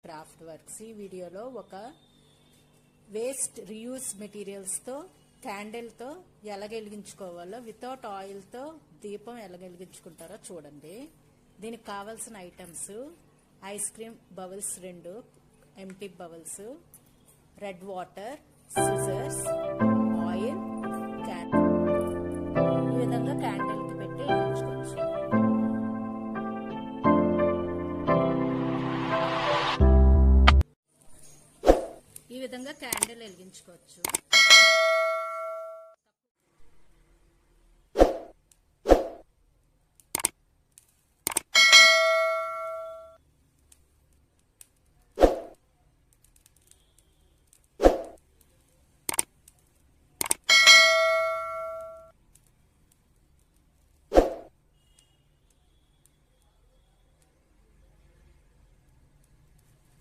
Craft works. ఈ వీడియోలో ఒక వేస్ట్ రీయూజ్ మెటీరియల్స్తో క్యాండిల్తో ఎలా వెలిగించుకోవాలో, వితౌట్ ఆయిల్తో దీపం ఎలా వెలిగించుకుంటారో చూడండి. దీనికి కావాల్సిన items: ice cream bubbles 2 empty bubbles, red water, scissors, oil, candle. ఈ విధంగా క్యాండిల్కి పెట్టి వెలిగించుకోవచ్చు. ఈ విధంగా క్యాండిల్ వెలిగించుకోవచ్చు.